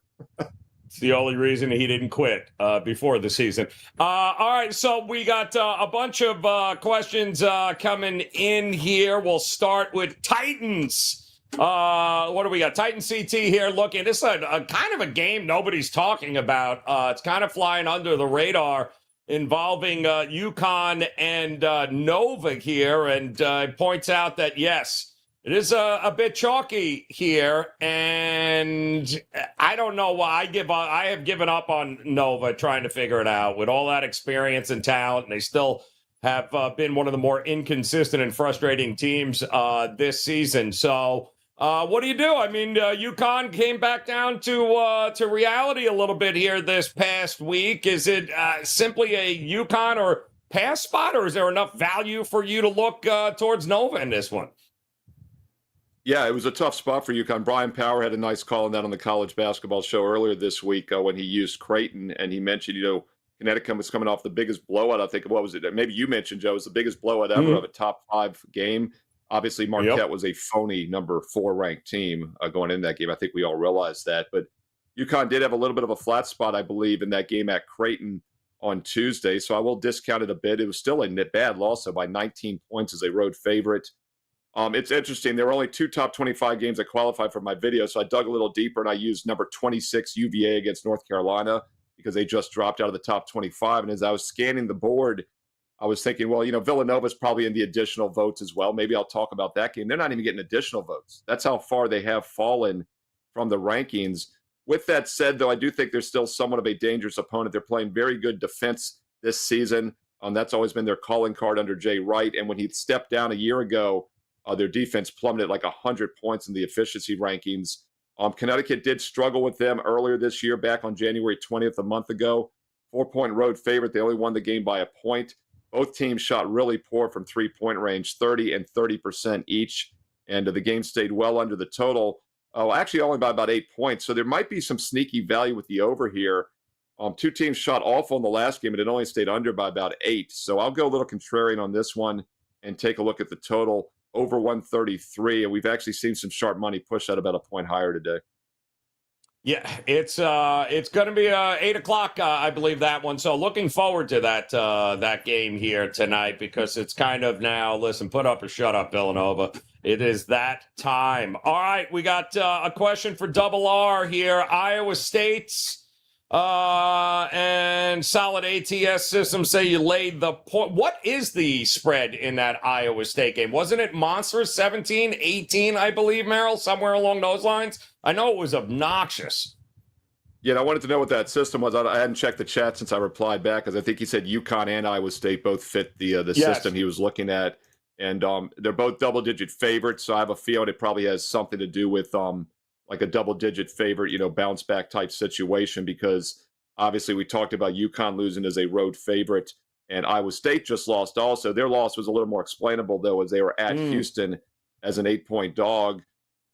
it's the only reason he didn't quit before the season. All right, so we got a bunch of questions coming in here. We'll start with Titans. What do we got? Titan CT here looking. This is a kind of a game nobody's talking about. It's kind of flying under the radar involving UConn and Nova here. And points out that, yes, it is a bit chalky here, and I don't know why I have given up on Nova trying to figure it out. With all that experience and talent, and they still have been one of the more inconsistent and frustrating teams this season. So what do you do? I mean, UConn came back down to reality a little bit here this past week. Is it simply a UConn or pass spot, or is there enough value for you to look towards Nova in this one? Yeah, it was a tough spot for UConn. Brian Power had a nice call on that on the college basketball show earlier this week when he used Creighton, and he mentioned, Connecticut was coming off the biggest blowout. I think, what was it? Maybe you mentioned, Joe, it was the biggest blowout ever of a top 5 game. Obviously, Marquette was a phony number 4 ranked team going in that game. I think we all realized that. But UConn did have a little bit of a flat spot, I believe, in that game at Creighton on Tuesday. So I will discount it a bit. It was still a bad loss, so by 19 points as a road favorite. It's interesting. There were only 2 top 25 games that qualified for my video, so I dug a little deeper and I used number 26 UVA against North Carolina because they just dropped out of the top 25. And as I was scanning the board, I was thinking, well, Villanova's probably in the additional votes as well. Maybe I'll talk about that game. They're not even getting additional votes. That's how far they have fallen from the rankings. With that said, though, I do think they're still somewhat of a dangerous opponent. They're playing very good defense this season. That's always been their calling card under Jay Wright. And when he stepped down a year ago, their defense plummeted like 100 points in the efficiency rankings. Connecticut did struggle with them earlier this year, back on January 20th, a month ago. 4-point road favorite. They only won the game by a point. Both teams shot really poor from three-point range, 30 and 30% each. And the game stayed well under the total. Actually, only by about 8 points. So there might be some sneaky value with the over here. 2 teams shot awful in the last game, and it only stayed under by about 8. So I'll go a little contrarian on this one and take a look at the total. Over 133, and we've actually seen some sharp money push that about a point higher today. Yeah, it's going to be 8 o'clock, I believe, that one. So looking forward to that game here tonight, because it's kind of now, listen, put up or shut up, Villanova. It is that time. All right, we got a question for Double R here. Iowa State's and solid ATS system say you laid the point. What is the spread in that Iowa State game? Wasn't it monstrous? 17-18, I believe, Merrill, somewhere along those lines? I know it was obnoxious. Yeah, I wanted to know what that system was. I hadn't checked the chat since I replied back, because I think he said UConn and Iowa State both fit the Yes. system he was looking at. And they're both double-digit favorites, so I have a feeling it probably has something to do with like a double-digit favorite, bounce-back type situation, because obviously we talked about UConn losing as a road favorite, and Iowa State just lost also. Their loss was a little more explainable, though, as they were at Houston as an 8-point dog.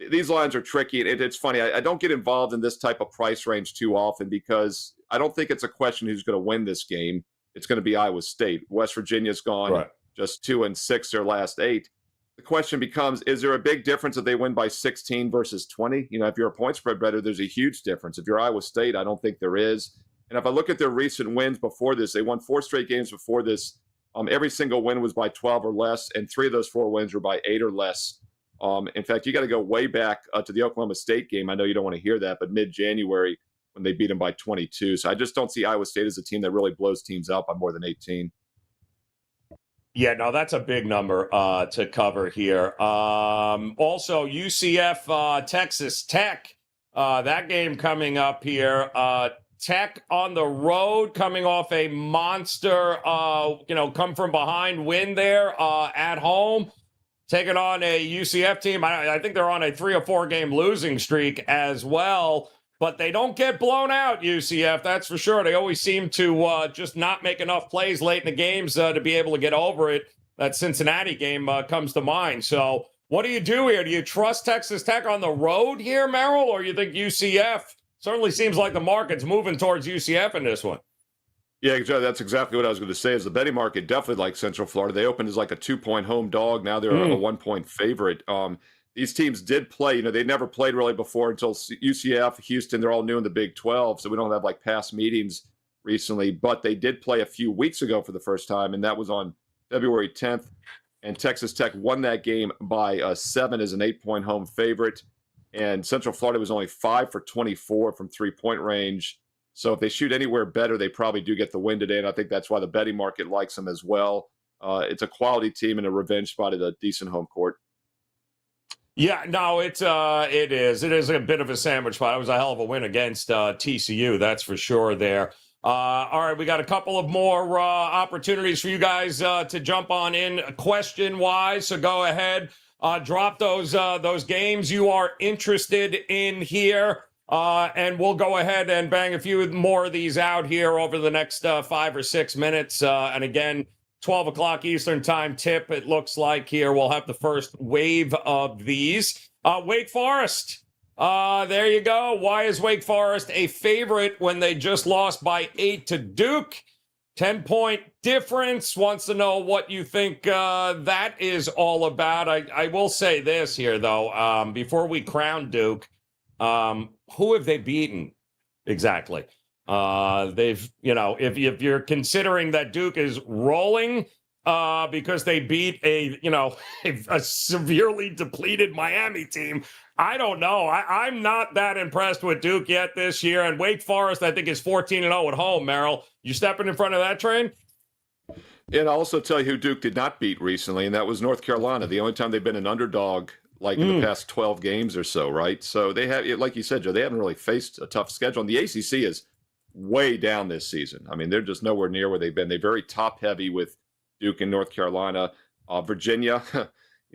These lines are tricky. It's funny. I don't get involved in this type of price range too often, because I don't think it's a question who's going to win this game. It's going to be Iowa State. West Virginia's gone just 2-6 their last 8. The question becomes, is there a big difference if they win by 16 versus 20? If you're a point spread bettor, there's a huge difference. If you're Iowa State, I don't think there is. And if I look at their recent wins before this, they won 4 straight games before this. Every single win was by 12 or less, and 3 of those 4 wins were by 8 or less. In fact, you got to go way back to the Oklahoma State game. I know you don't want to hear that, but mid-January when they beat them by 22. So I just don't see Iowa State as a team that really blows teams out by more than 18. Yeah, no, that's a big number to cover here. Also, UCF, Texas Tech, that game coming up here. Tech on the road, coming off a monster, come from behind win there at home, taking on a UCF team. I think they're on a 3 or 4 game losing streak as well. But they don't get blown out, UCF, that's for sure. They always seem to just not make enough plays late in the games to be able to get over it. That Cincinnati game comes to mind. So what do you do here? Do you trust Texas Tech on the road here, Merrill, or you think UCF? Certainly seems like the market's moving towards UCF in this one. Yeah, Joe, that's exactly what I was going to say. Is the betting market definitely like Central Florida? They opened as like a 2-point home dog. Now they're a 1-point favorite. These teams did play. They never played really before until UCF, Houston. They're all new in the Big 12, so we don't have like past meetings recently. But they did play a few weeks ago for the first time, and that was on February 10th. And Texas Tech won that game by 7 as an 8-point home favorite. And Central Florida was only 5 for 24 from 3-point range. So if they shoot anywhere better, they probably do get the win today. And I think that's why the betting market likes them as well. It's a quality team and a revenge spot at a decent home court. Yeah, no, it is. It is a bit of a sandwich spot. It was a hell of a win against TCU, that's for sure there. All right, we got a couple of more opportunities for you guys to jump on in question-wise, so go ahead. Drop those games you are interested in here, and we'll go ahead and bang a few more of these out here over the next 5 or 6 minutes. And again, 12 o'clock Eastern time tip, it looks like here. We'll have the first wave of these. Wake Forest. There you go. Why is Wake Forest a favorite when they just lost by 8 to Duke? 10-point difference. Wants to know what you think that is all about. I will say this here, though, before we crown Duke, who have they beaten exactly? They've, if you're considering that Duke is rolling because they beat a severely depleted Miami team, I don't know. I'm not that impressed with Duke yet this year. And Wake Forest, I think, is 14-0 at home, Merrill. You stepping in front of that train? And I'll also tell you who Duke did not beat recently, and that was North Carolina. The only time they've been an underdog, in the past 12 games or so, right? So they have, like you said, Joe, they haven't really faced a tough schedule. And the ACC is way down this season. I mean, they're just nowhere near where they've been. They're very top-heavy with Duke and North Carolina. Virginia,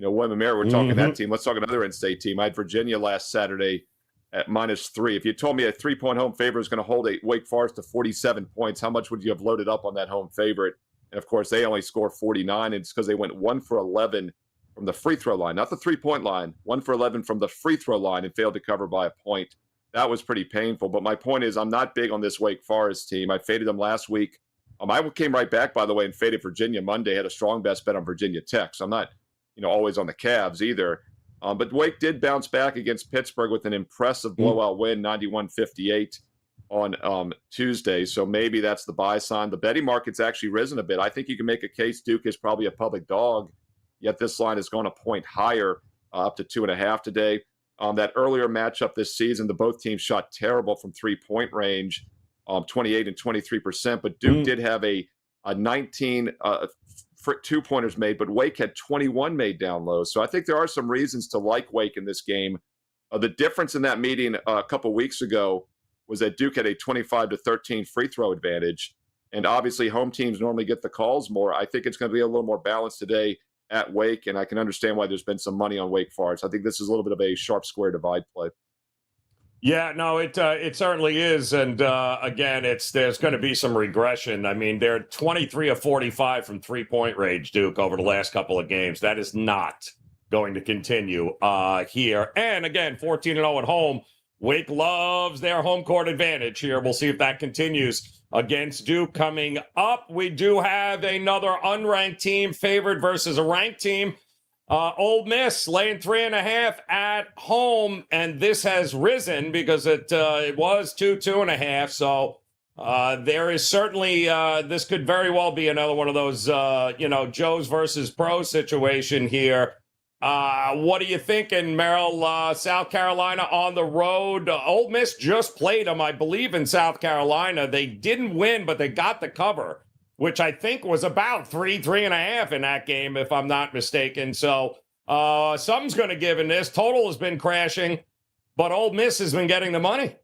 William & Mary, we're talking that team. Let's talk another in-state team. I had Virginia last Saturday at -3. If you told me a 3-point home favorite is going to hold a Wake Forest to 47 points, how much would you have loaded up on that home favorite? And, of course, they only score 49, and it's because they went 1 for 11 from the free throw line, not the 3-point line, 1 for 11 from the free throw line and failed to cover by a point. That was pretty painful. But my point is I'm not big on this Wake Forest team. I faded them last week. I came right back, by the way, and faded Virginia Monday, had a strong best bet on Virginia Tech. So I'm not, always on the Cavs either. But Wake did bounce back against Pittsburgh with an impressive blowout win, 91-58 on Tuesday. So maybe that's the buy sign. The betting market's actually risen a bit. I think you can make a case Duke is probably a public dog, yet this line has gone a point higher, up to 2.5 today. That earlier matchup this season, both teams shot terrible from 3-point range, 28 and 23%. But Duke did have a 19 two-pointers made, but Wake had 21 made down low. So I think there are some reasons to like Wake in this game. The difference in that meeting a couple weeks ago was that Duke had a 25-13 free throw advantage. And obviously home teams normally get the calls more. I think it's going to be a little more balanced today at Wake, and I can understand why there's been some money on Wake Forest. I think this is a little bit of a sharp square divide play. Yeah, no, it certainly is. And again, there's going to be some regression. I mean, they're 23 of 45 from 3-point range, Duke, over the last couple of games. That is not going to continue here. And again, 14-0 at home. Wake loves their home court advantage here. We'll see if that continues against Duke. Coming up, we do have another unranked team favored versus a ranked team. Ole Miss laying 3.5 at home, and this has risen because it was 2.5. So there is certainly this could very well be another one of those Joe's versus pro situation here. What are you thinking, Merrill? South Carolina on the road. Ole Miss just played them, I believe, in South Carolina. They didn't win, but they got the cover, which I think was about 3.5 in that game, if I'm not mistaken. So something's going to give in this. Total has been crashing, but Ole Miss has been getting the money.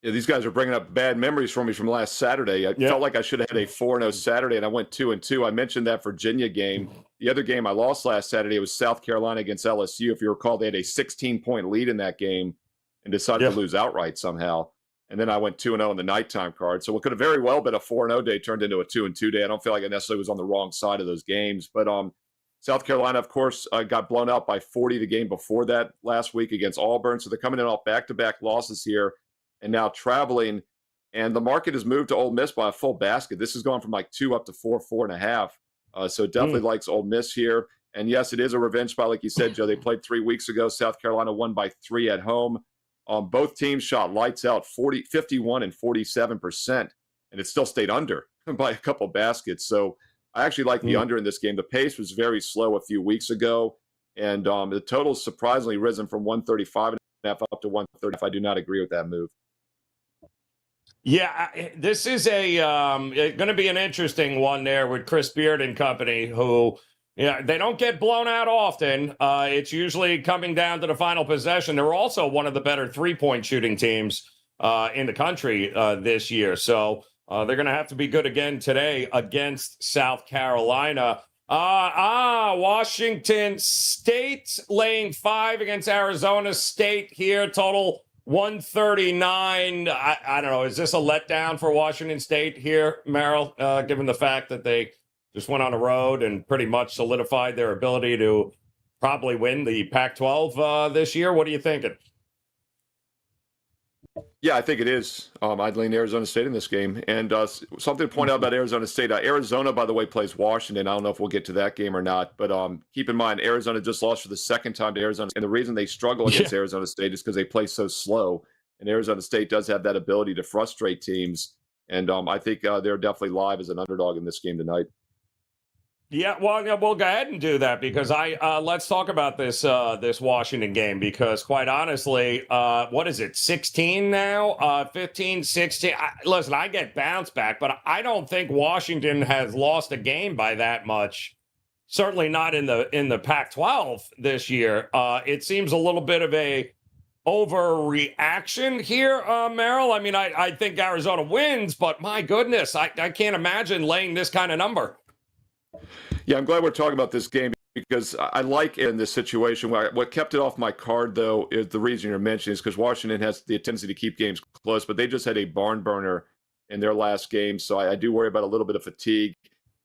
Yeah, these guys are bringing up bad memories for me from last Saturday. I felt like I should have had a 4-0 Saturday, and I went 2-2. I mentioned that Virginia game. The other game I lost last Saturday was South Carolina against LSU. If you recall, they had a 16-point lead in that game and decided to lose outright somehow. And then I went 2-0 on the nighttime card. So what could have very well been a 4-0 day turned into a 2-2 day. I don't feel like I necessarily was on the wrong side of those games. But South Carolina, of course, got blown out by 40 the game before that last week against Auburn. So they're coming in off back-to-back losses here and now traveling. And the market has moved to Ole Miss by a full basket. This has gone from like 2 up to 4.5. So it definitely likes Ole Miss here. And yes, it is a revenge spot, like you said, Joe. They played 3 weeks ago. South Carolina won by 3 at home. Both teams shot lights out, 51 and 47%, and it still stayed under by a couple baskets. So I actually like the under in this game. The pace was very slow a few weeks ago, and the total's surprisingly risen from 135.5 up to 130. I do not agree with that move. Yeah, this is going to be an interesting one there with Chris Beard and company, who they don't get blown out often. It's usually coming down to the final possession. They're also one of the better 3-point shooting teams in the country this year. So they're going to have to be good again today against South Carolina. Washington State laying 5 against Arizona State here. Total 139. I don't know. Is this a letdown for Washington State here, Merrill, given the fact that they just went on the road and pretty much solidified their ability to probably win the Pac-12 this year. What are you thinking? Yeah, I think it is. I'd lean Arizona State in this game. And something to point out about Arizona State. Arizona, by the way, plays Washington. I don't know if we'll get to that game or not. But keep in mind, Arizona just lost for the second time to Arizona. And the reason they struggle against Arizona State is because they play so slow. And Arizona State does have that ability to frustrate teams. And I think they're definitely live as an underdog in this game tonight. Yeah, well, we'll go ahead and do that because let's talk about this Washington game because quite honestly, what is it, 16 now, 15, 16? Listen, I get bounce back, but I don't think Washington has lost a game by that much. Certainly not in the Pac-12 this year. It seems a little bit of a overreaction here, Merrill. I mean, I think Arizona wins, but my goodness, I can't imagine laying this kind of number. Yeah, I'm glad we're talking about this game because I like it in this situation. What kept it off my card, though, is the reason you're mentioning is because Washington has the tendency to keep games close, but they just had a barn burner in their last game. So I do worry about a little bit of fatigue.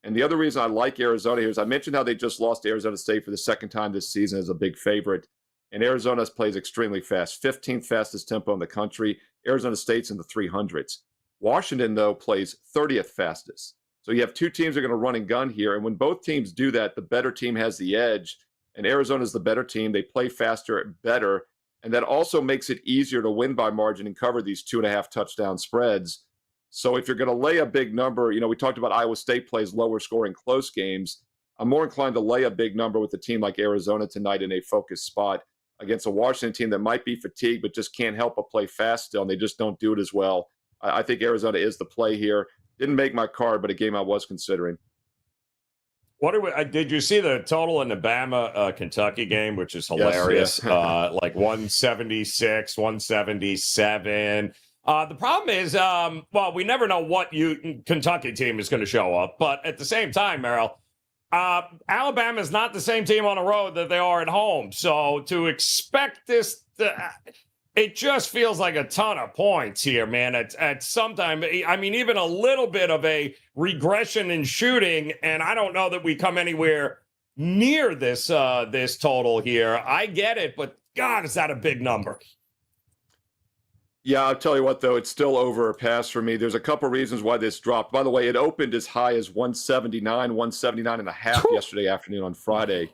And the other reason I like Arizona here is I mentioned how they just lost to Arizona State for the second time this season as a big favorite. And Arizona plays extremely fast, 15th fastest tempo in the country. Arizona State's in the 300s. Washington, though, plays 30th fastest. So you have two teams that are going to run and gun here. And when both teams do that, the better team has the edge. And Arizona's the better team. They play faster, better. And that also makes it easier to win by margin and cover these 2.5 touchdown spreads. So if you're going to lay a big number, we talked about Iowa State plays lower scoring close games. I'm more inclined to lay a big number with a team like Arizona tonight in a focused spot against a Washington team that might be fatigued but just can't help but play fast still, and they just don't do it as well. I think Arizona is the play here. Didn't make my card, but a game I was considering. Did you see the total in the Bama Kentucky game, which is hilarious? Yes. Like 176, 177. The problem is, we never know what Kentucky team is going to show up. But at the same time, Merrill, Alabama is not the same team on the road that they are at home. So to expect this, it just feels like a ton of points here, man. At some time, I mean, even a little bit of a regression in shooting, and I don't know that we come anywhere near this total here. I get it, but God, is that a big number? Yeah, I'll tell you what, though, it's still over a pass for me. There's a couple reasons why this dropped. By the way, it opened as high as 179, 179.5 yesterday afternoon on Friday,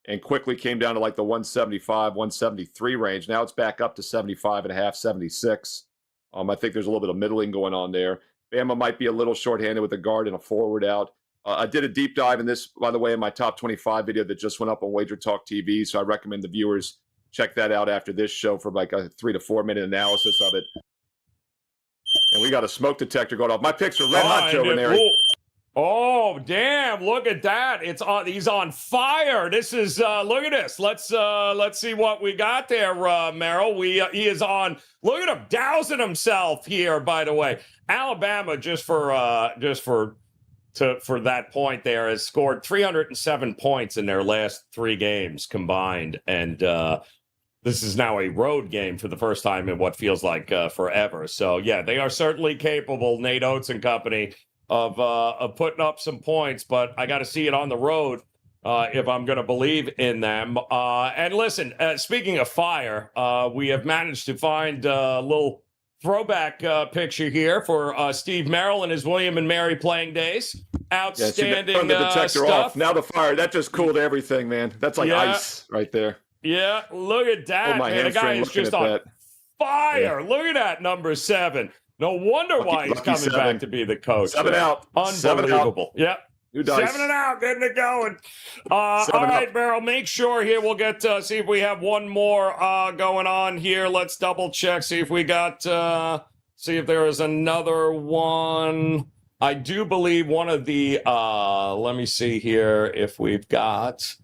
and quickly came down to like the 175, 173 range. Now it's back up to 75.5, 76. I think there's a little bit of middling going on there. Bama might be a little shorthanded with a guard and a forward out. I did a deep dive in this, by the way, in my top 25 video that just went up on WagerTalk TV, so I recommend the viewers check that out after this show for like a 3 to 4 minute analysis of it. And we got a smoke detector going off. My picks are red hot, Joe Raineri. Oh, damn. Look at that. It's on. He's on fire. This is look at this. Let's see what we got there, Merrill. He is on. Look at him dousing himself here, by the way. Alabama, just for that point there, has scored 307 points in their last 3 games combined. And this is now a road game for the first time in what feels like forever. So, yeah, they are certainly capable, Nate Oates and company, of putting up some points, but I got to see it on the road if I'm going to believe in them. And listen, speaking of fire, we have managed to find a little throwback picture here for Steve Merrill and his William and Mary playing days. Outstanding the detector stuff. off. Now the fire, that just cooled everything, man. That's like ice right there. Yeah, look at that, man. The guy is just on fire. Yeah. Look at that, number 7. No wonder why he's coming back to be the coach. 7 out. Unbelievable. Yep. 7 and out, getting it going. All right, Merrill, make sure here we'll get see if we have one more going on here. Let's double check, see if we got see if there is another one. I do believe one of the let me see here if we've got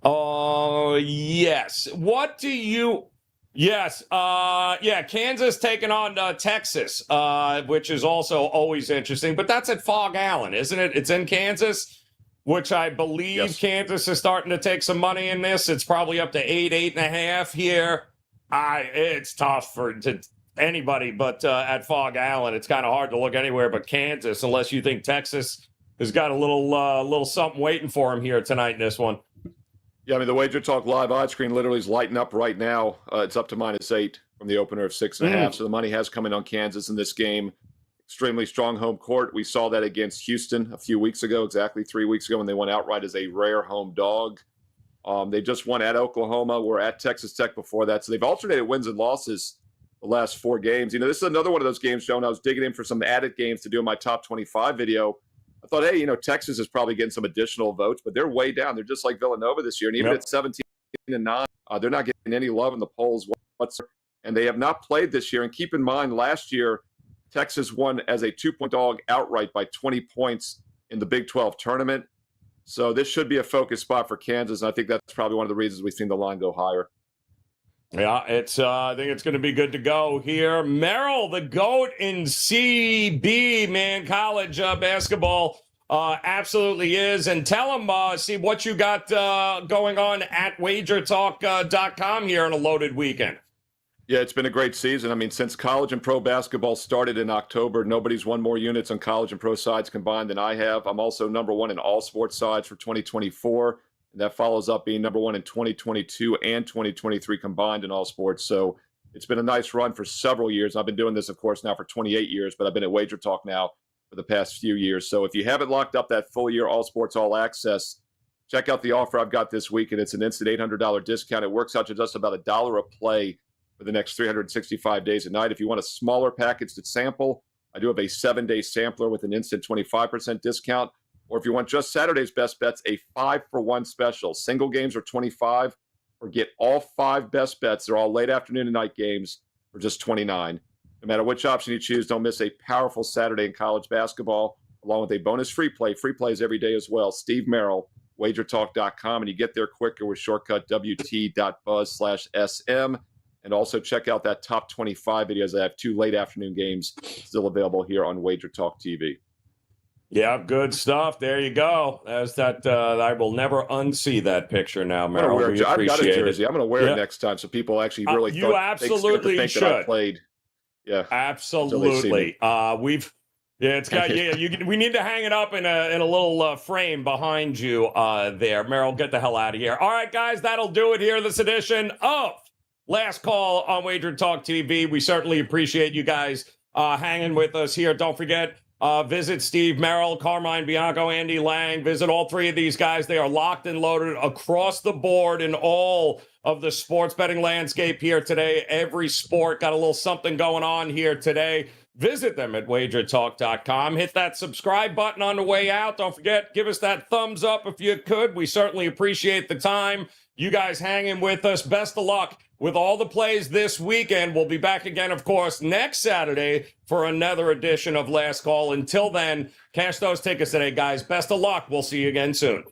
oh yes. What do you Yes. Kansas taking on Texas, which is also always interesting. But that's at Fog Allen, isn't it? It's in Kansas, which I believe Kansas is starting to take some money in this. It's probably up to 8.5 here. It's tough anybody but at Fog Allen. It's kind of hard to look anywhere but Kansas, unless you think Texas has got a little something waiting for him here tonight in this one. Yeah, I mean, the WagerTalk live odds screen literally is lighting up right now. It's up to -8 from the opener of 6.5. So the money has come in on Kansas in this game. Extremely strong home court. We saw that against Houston a few weeks ago, exactly 3 weeks ago, when they went outright as a rare home dog. They just won at Oklahoma. We're at Texas Tech before that. So they've alternated wins and losses the last 4 games. You know, this is another one of those games, Joan. I was digging in for some added games to do in my top 25 video. I thought, hey, you know, Texas is probably getting some additional votes, but they're way down. They're just like Villanova this year. And even at 17-9, they're not getting any love in the polls whatsoever. And they have not played this year. And keep in mind, last year, Texas won as a 2-point dog outright by 20 points in the Big 12 tournament. So this should be a focus spot for Kansas. And I think that's probably one of the reasons we've seen the line go higher. Yeah, it's. I think it's going to be good to go here. Merrill, the GOAT in CB, man, college basketball absolutely is. And tell him, see what you got going on at WagerTalk.com here on a loaded weekend. Yeah, it's been a great season. I mean, since college and pro basketball started in October, nobody's won more units on college and pro sides combined than I have. I'm also #1 in all sports sides for 2024. And that follows up being #1 in 2022 and 2023 combined in all sports. So it's been a nice run for several years. I've been doing this, of course, now for 28 years, but I've been at WagerTalk now for the past few years. So if you haven't locked up that full year all sports, all access, check out the offer I've got this week. And it's an instant $800 discount. It works out to just about $1 a play for the next 365 days a night. If you want a smaller package to sample, I do have a 7-day sampler with an instant 25% discount. Or if you want just Saturday's best bets, a 5-for-1 special. Single games are $25, or get all 5 best bets. They're all late afternoon and night games for just $29. No matter which option you choose, don't miss a powerful Saturday in college basketball, along with a bonus free play. Free plays every day as well. Steve Merrill, WagerTalk.com, and you get there quicker with shortcut WT.buzz/SM. And also check out that top 25 videos. I have 2 late afternoon games still available here on WagerTalk TV. Yeah, good stuff. There you go. As that, I will never unsee that picture now, Merrill. I've got a jersey. I'm going to wear it next time, so people actually really you absolutely think should. That I played. Yeah, absolutely. It's got we need to hang it up in a little frame behind you there, Merrill. Get the hell out of here. All right, guys, that'll do it here. This edition of Last Call on WagerTalk TV. We certainly appreciate you guys hanging with us here. Don't forget. Visit Steve Merrill, Carmine Bianco, Andy Lang. Visit all 3 of these guys. They are locked and loaded across the board in all of the sports betting landscape here today. Every sport got a little something going on here today. Visit them at WagerTalk.com. Hit that subscribe button on the way out. Don't forget, give us that thumbs up if you could. We certainly appreciate the time. You guys hanging with us. Best of luck with all the plays this weekend. We'll be back again, of course, next Saturday for another edition of Last Call. Until then, cash those tickets today, guys. Best of luck. We'll see you again soon.